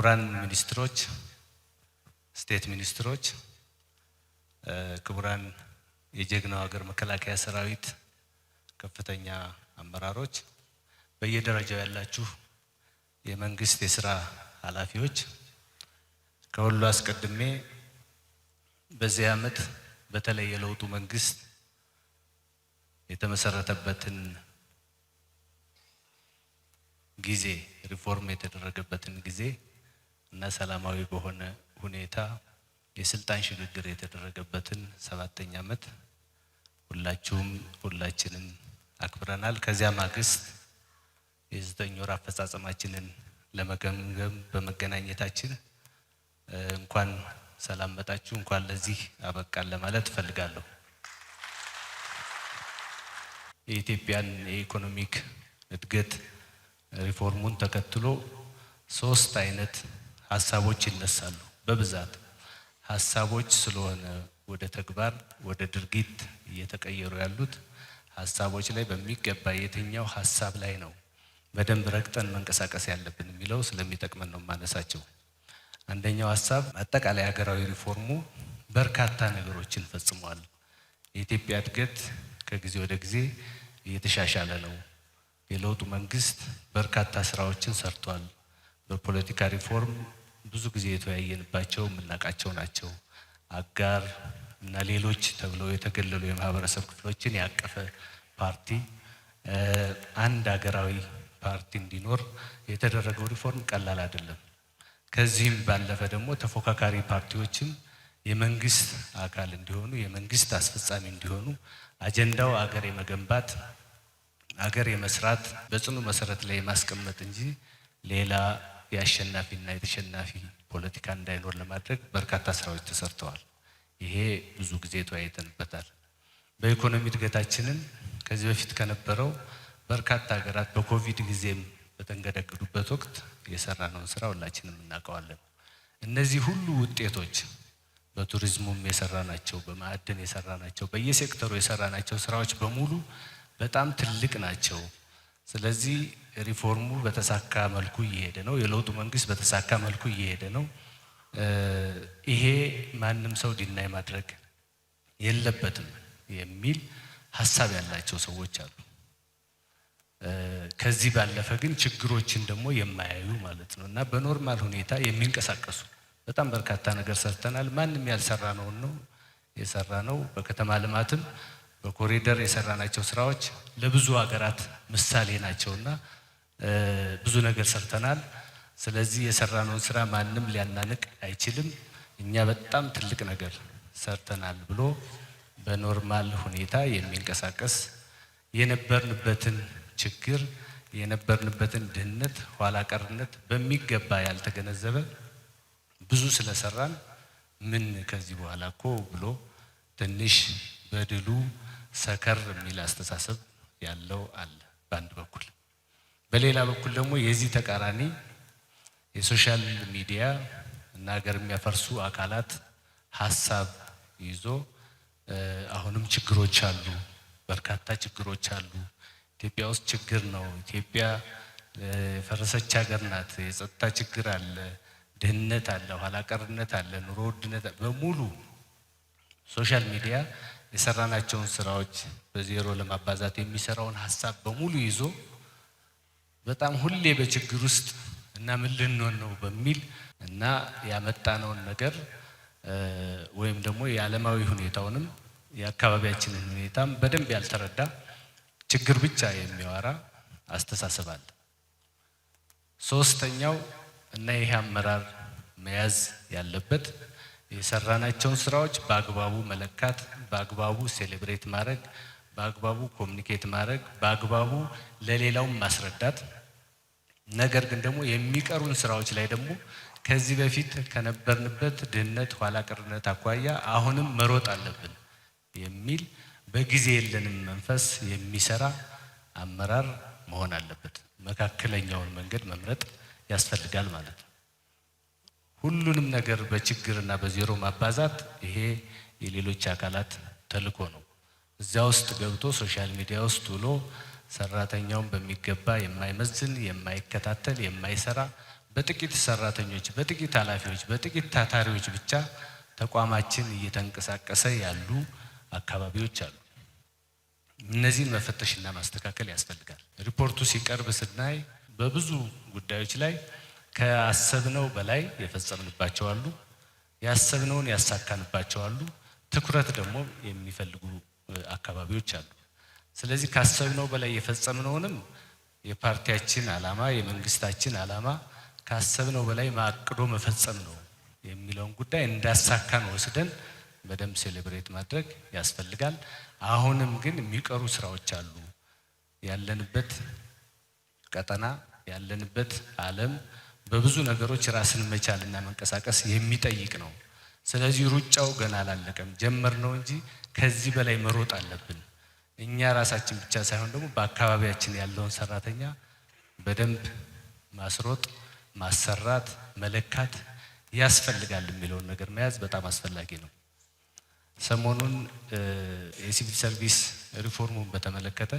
ክቡራን ሚኒስትሮች፣ ስቴት ሚኒስትሮች፣ ክቡራን የጀግናው ሀገር መከላከያ ሰራዊት ከፍተኛ አመራሮች፣ በየደረጃው ያላችሁ የመንግስት የሥራ ኃላፊዎች፣ ከሁሉ አስቀድሜ በዚህ ዓመት በተለይ የለውጡ መንግስት የተመሰረተበትን ጊዜ ሪፎርም የተደረገበትን ጊዜ እና ሰላማዊ በሆነ ሁኔታ የስልጣን ሽግግር የተደረገበትን 7ኛ ዓመት ሁላችንም አክብረናል። ከዚያ ማግስት የ9 ወር አፈጻጸማችንን ለመገምገም በመገናኘታችን እንኳን ሰላም መጣችሁ፣ እንኳን ለዚህ አበቃን ለማለት እፈልጋለሁ። የኢትዮጵያን የኢኮኖሚክ እድገት ሪፎርሙን ተከትሎ 3 አይነት ሀሳቦች ይነሳሉ። በብዛት ሀሳቦች ስለሆነ ወደ ተግባር ወደ ድርጊት እየተቀየሩ ያሉት ሀሳቦች ላይ በሚገባ የትኛው ሀሳብ ላይ ነው በደንብ ረግጠን መንቀሳቀስ ያለብን የሚለው ስለሚጠቅመን ነው ማነሳቸው። አንደኛው ሀሳብ አጠቃላይ ሀገራዊ ሪፎርሙ በርካታ ነገሮችን ፈጽሟል። የኢትዮጵያ እድገት ከጊዜ ወደ ጊዜ እየተሻሻለ ነው። የለውጡ መንግስት በርካታ ስራዎችን ሰርቷል። በፖለቲካ ሪፎርም ብዙ ጊዜ የተወያየንባቸው የምናውቃቸው ናቸው። አጋር እና ሌሎች ተብለው የተገለሉ የማህበረሰብ ክፍሎችን ያቀፈ ፓርቲ፣ አንድ ሀገራዊ ፓርቲ እንዲኖር የተደረገው ሪፎርም ቀላል አይደለም። ከዚህም ባለፈ ደግሞ ተፎካካሪ ፓርቲዎችም የመንግስት አካል እንዲሆኑ የመንግስት አስፈጻሚ እንዲሆኑ አጀንዳው አገር የመገንባት አገር የመስራት በጽኑ መሰረት ላይ ማስቀመጥ እንጂ ሌላ የአሸናፊና የተሸናፊ ፖለቲካ እንዳይኖር ለማድረግ በርካታ ስራዎች ተሰርተዋል። ይሄ ብዙ ጊዜ ተወያይተንበታል። በኢኮኖሚ እድገታችንን ከዚህ በፊት ከነበረው በርካታ ሀገራት በኮቪድ ጊዜም በተንገደገዱበት ወቅት የሰራነውን ስራ ሁላችንም እናውቀዋለን። እነዚህ ሁሉ ውጤቶች በቱሪዝሙም የሰራናቸው፣ በማዕድን የሰራናቸው፣ በየሴክተሩ የሰራናቸው ስራዎች በሙሉ በጣም ትልቅ ናቸው። ስለዚህ ሪፎርሙ በተሳካ መልኩ እየሄደ ነው። የለውጡ መንግስት በተሳካ መልኩ እየሄደ ነው። ይሄ ማንም ሰው ዲናይ ማድረግ የለበትም የሚል ሀሳብ ያላቸው ሰዎች አሉ። ከዚህ ባለፈ ግን ችግሮችን ደግሞ የማያዩ ማለት ነው እና በኖርማል ሁኔታ የሚንቀሳቀሱ በጣም በርካታ ነገር ሰርተናል። ማንም ያልሰራነው ነው የሰራነው። በከተማ ልማትም በኮሪደር የሰራናቸው ስራዎች ለብዙ ሀገራት ምሳሌ ናቸውና ብዙ ነገር ሰርተናል። ስለዚህ የሰራነውን ስራ ማንም ሊያናንቅ አይችልም። እኛ በጣም ትልቅ ነገር ሰርተናል ብሎ በኖርማል ሁኔታ የሚንቀሳቀስ የነበርንበትን ችግር የነበርንበትን ድህነት፣ ኋላ ቀርነት በሚገባ ያልተገነዘበ ብዙ ስለሰራን ምን ከዚህ በኋላ እኮ ብሎ ትንሽ በድሉ ሰከር የሚል አስተሳሰብ ያለው አለ በአንድ በኩል። በሌላ በኩል ደግሞ የዚህ ተቃራኒ የሶሻል ሚዲያ እና ሀገር የሚያፈርሱ አካላት ሀሳብ ይዞ አሁንም ችግሮች አሉ፣ በርካታ ችግሮች አሉ። ኢትዮጵያ ውስጥ ችግር ነው፣ ኢትዮጵያ የፈረሰች ሀገር ናት፣ የጸጥታ ችግር አለ፣ ድህነት አለ፣ ኋላ ቀርነት አለ፣ ኑሮ ውድነት በሙሉ ሶሻል ሚዲያ የሰራናቸውን ስራዎች በዜሮ ለማባዛት የሚሰራውን ሀሳብ በሙሉ ይዞ በጣም ሁሌ በችግር ውስጥ እና ምን ልንሆን ነው በሚል እና ያመጣነውን ነገር ወይም ደግሞ የዓለማዊ ሁኔታውንም የአካባቢያችንን ሁኔታም በደንብ ያልተረዳ ችግር ብቻ የሚያወራ አስተሳሰብ አለ። ሶስተኛው እና ይሄ አመራር መያዝ ያለበት የሰራናቸውን ስራዎች በአግባቡ መለካት፣ በአግባቡ ሴሌብሬት ማድረግ፣ በአግባቡ ኮሙኒኬት ማድረግ፣ በአግባቡ ለሌላው ማስረዳት። ነገር ግን ደግሞ የሚቀሩን ስራዎች ላይ ደግሞ ከዚህ በፊት ከነበርንበት ድህነት ኋላ ቀርነት አኳያ አሁንም መሮጥ አለብን የሚል በጊዜ የለንም መንፈስ የሚሰራ አመራር መሆን አለበት። መካከለኛውን መንገድ መምረጥ ያስፈልጋል ማለት ነው። ሁሉንም ነገር በችግርና በዜሮ ማባዛት ይሄ የሌሎች አካላት ተልዕኮ ነው። እዚያ ውስጥ ገብቶ ሶሻል ሚዲያ ውስጥ ውሎ ሰራተኛውን በሚገባ የማይመዝን የማይከታተል የማይሰራ በጥቂት ሰራተኞች፣ በጥቂት ኃላፊዎች፣ በጥቂት ታታሪዎች ብቻ ተቋማችን እየተንቀሳቀሰ ያሉ አካባቢዎች አሉ። እነዚህን መፈተሽና ማስተካከል ያስፈልጋል። ሪፖርቱ ሲቀርብ ስናይ በብዙ ጉዳዮች ላይ ከአሰብነው በላይ የፈጸምንባቸው አሉ፣ ያሰብነውን ያሳካንባቸው አሉ፣ ትኩረት ደግሞ የሚፈልጉ አካባቢዎች አሉ። ስለዚህ ካሰብነው በላይ የፈጸምነውንም የፓርቲያችን ዓላማ የመንግስታችን ዓላማ ካሰብነው በላይ ማቅዶ መፈጸም ነው የሚለውን ጉዳይ እንዳሳካን ወስደን በደንብ ሴሌብሬት ማድረግ ያስፈልጋል። አሁንም ግን የሚቀሩ ስራዎች አሉ። ያለንበት ቀጠና ያለንበት ዓለም በብዙ ነገሮች ራስን መቻልና መንቀሳቀስ የሚጠይቅ ነው። ስለዚህ ሩጫው ገና አላለቀም፣ ጀመር ነው እንጂ ከዚህ በላይ መሮጥ አለብን። እኛ ራሳችን ብቻ ሳይሆን ደግሞ በአካባቢያችን ያለውን ሰራተኛ በደንብ ማስሮጥ፣ ማሰራት፣ መለካት ያስፈልጋል የሚለውን ነገር መያዝ በጣም አስፈላጊ ነው። ሰሞኑን የሲቪል ሰርቪስ ሪፎርሙን በተመለከተ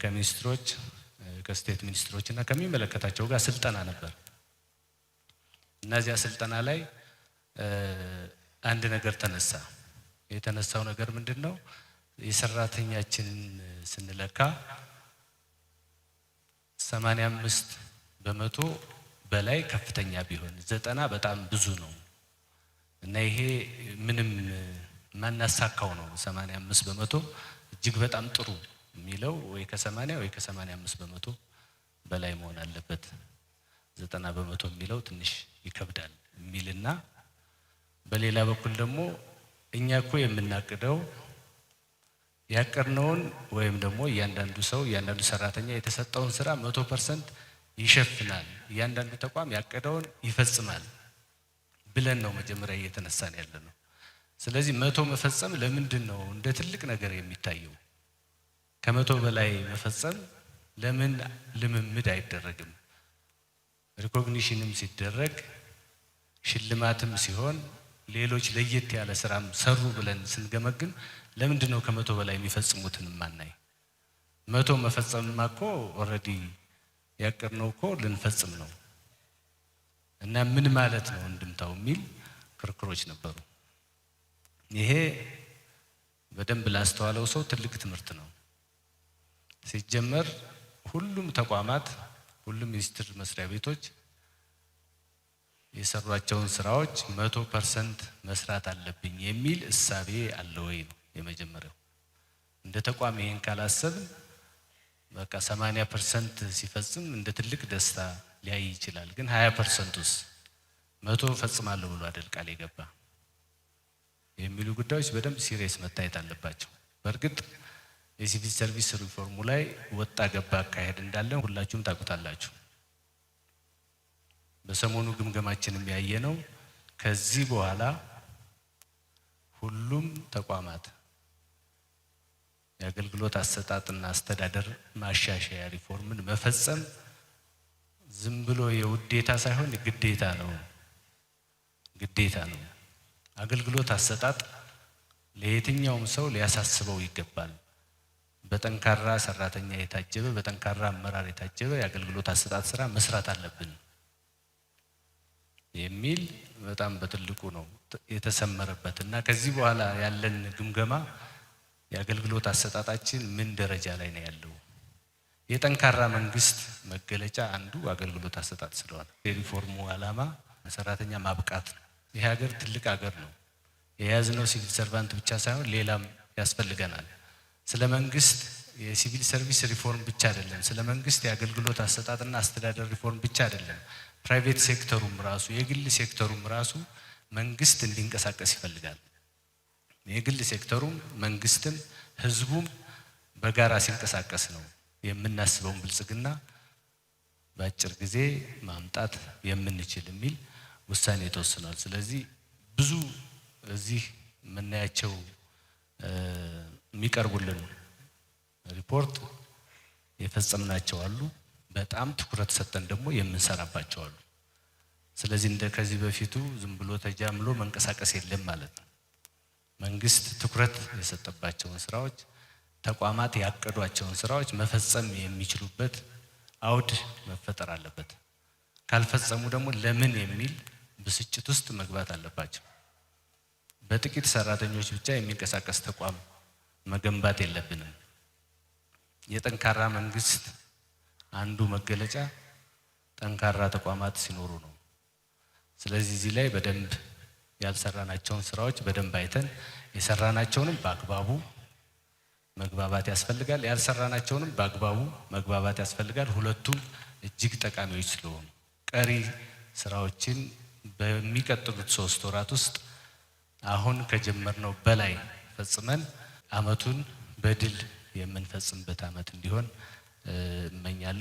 ከሚኒስትሮች ከስቴት ሚኒስትሮች እና ከሚመለከታቸው ጋር ስልጠና ነበር። እነዚያ ስልጠና ላይ አንድ ነገር ተነሳ። የተነሳው ነገር ምንድነው? የሰራተኛችንን ስንለካ 85% በላይ ከፍተኛ ቢሆን 90 በጣም ብዙ ነው እና ይሄ ምንም ማናሳካው ነው። 85% እጅግ በጣም ጥሩ የሚለው ወይ ከ80 ወይ ከ85% በላይ መሆን አለበት። 90% የሚለው ትንሽ ይከብዳል የሚልና በሌላ በኩል ደግሞ እኛ እኮ የምናቅደው ያቀድነውን ወይም ደግሞ እያንዳንዱ ሰራተኛ የተሰጠውን ስራ 100% ይሸፍናል፣ እያንዳንዱ ተቋም ያቀደውን ይፈጽማል ብለን ነው መጀመሪያ እየተነሳን ያለነው። ስለዚህ 100 መፈጸም ለምንድን ነው እንደ ትልቅ ነገር የሚታየው? ከ100 በላይ መፈጸም ለምን ልምምድ አይደረግም? ሪኮግኒሽንም ሲደረግ ሽልማትም ሲሆን ሌሎች ለየት ያለ ስራም ሰሩ ብለን ስንገመግም ለምንድን ነው ከ100 በላይ የሚፈጽሙትን ማናይ? 100 መፈጸምማ እኮ ኦልሬዲ ያቀድነው እኮ ልንፈጽም ነው እና ምን ማለት ነው እንድምታው የሚል ክርክሮች ነበሩ። ይሄ በደንብ ላስተዋለው ሰው ትልቅ ትምህርት ነው። ሲጀመር ሁሉም ተቋማት ሁሉም ሚኒስቴር መስሪያ ቤቶች የሰሯቸውን ስራዎች 100% መስራት አለብኝ የሚል እሳቤ አለ ወይ ነው የመጀመሪያው። እንደ ተቋም ይሄን ካላሰብን በቃ 80% ሲፈጽም እንደ ትልቅ ደስታ ሊያይ ይችላል። ግን 20%ስ 100 ፈጽማለሁ ብሎ አይደል ቃል የገባ የሚሉ ጉዳዮች በደንብ ሲሪየስ መታየት አለባቸው። በእርግጥ የሲቪል ሰርቪስ ሪፎርሙ ላይ ወጣ ገባ አካሄድ እንዳለን ሁላችሁም ታውቁታላችሁ። በሰሞኑ ግምገማችንም ያየነው ከዚህ በኋላ ሁሉም ተቋማት የአገልግሎት አሰጣጥና አስተዳደር ማሻሻያ ሪፎርምን መፈጸም ዝም ብሎ የውዴታ ሳይሆን ግዴታ ነው። አገልግሎት አሰጣጥ ለየትኛውም ሰው ሊያሳስበው ይገባል። በጠንካራ ሰራተኛ የታጀበ በጠንካራ አመራር የታጀበ የአገልግሎት አሰጣጥ ስራ መስራት አለብን የሚል በጣም በትልቁ ነው የተሰመረበት እና ከዚህ በኋላ ያለን ግምገማ የአገልግሎት አሰጣጣችን ምን ደረጃ ላይ ነው ያለው? የጠንካራ መንግስት መገለጫ አንዱ አገልግሎት አሰጣጥ ስለሆነ የሪፎርሙ ዓላማ ሰራተኛ ማብቃት ነው። ይሄ ሀገር ትልቅ ሀገር ነው። የያዝነው ሲቪል ሰርቫንት ብቻ ሳይሆን ሌላም ያስፈልገናል። ስለ መንግስት የሲቪል ሰርቪስ ሪፎርም ብቻ አይደለም፣ ስለ መንግስት የአገልግሎት አሰጣጥና አስተዳደር ሪፎርም ብቻ አይደለም። ፕራይቬት ሴክተሩም ራሱ የግል ሴክተሩም ራሱ መንግስት እንዲንቀሳቀስ ይፈልጋል። የግል ሴክተሩም መንግስትም ህዝቡም በጋራ ሲንቀሳቀስ ነው የምናስበውን ብልጽግና በአጭር ጊዜ ማምጣት የምንችል የሚል ውሳኔ ተወስኗል። ስለዚህ ብዙ እዚህ የምናያቸው የሚቀርቡልን ሪፖርት የፈጸምናቸው አሉ፣ በጣም ትኩረት ሰጠን ደግሞ የምንሰራባቸው አሉ። ስለዚህ እንደ ከዚህ በፊቱ ዝም ብሎ ተጃምሎ መንቀሳቀስ የለም ማለት ነው። መንግስት ትኩረት የሰጠባቸውን ስራዎች ተቋማት ያቀዷቸውን ስራዎች መፈጸም የሚችሉበት አውድ መፈጠር አለበት። ካልፈጸሙ ደግሞ ለምን የሚል ብስጭት ውስጥ መግባት አለባቸው። በጥቂት ሰራተኞች ብቻ የሚንቀሳቀስ ተቋም መገንባት የለብንም። የጠንካራ መንግስት አንዱ መገለጫ ጠንካራ ተቋማት ሲኖሩ ነው። ስለዚህ እዚህ ላይ በደንብ ያልሰራናቸውን ስራዎች በደንብ አይተን የሰራናቸውንም በአግባቡ መግባባት ያስፈልጋል፣ ያልሰራናቸውንም በአግባቡ መግባባት ያስፈልጋል። ሁለቱም እጅግ ጠቃሚዎች ስለሆኑ ቀሪ ስራዎችን በሚቀጥሉት 3 ወራት ውስጥ አሁን ከጀመርነው በላይ ፈጽመን አመቱን በድል የምንፈጽምበት አመት እንዲሆን እመኛለሁ።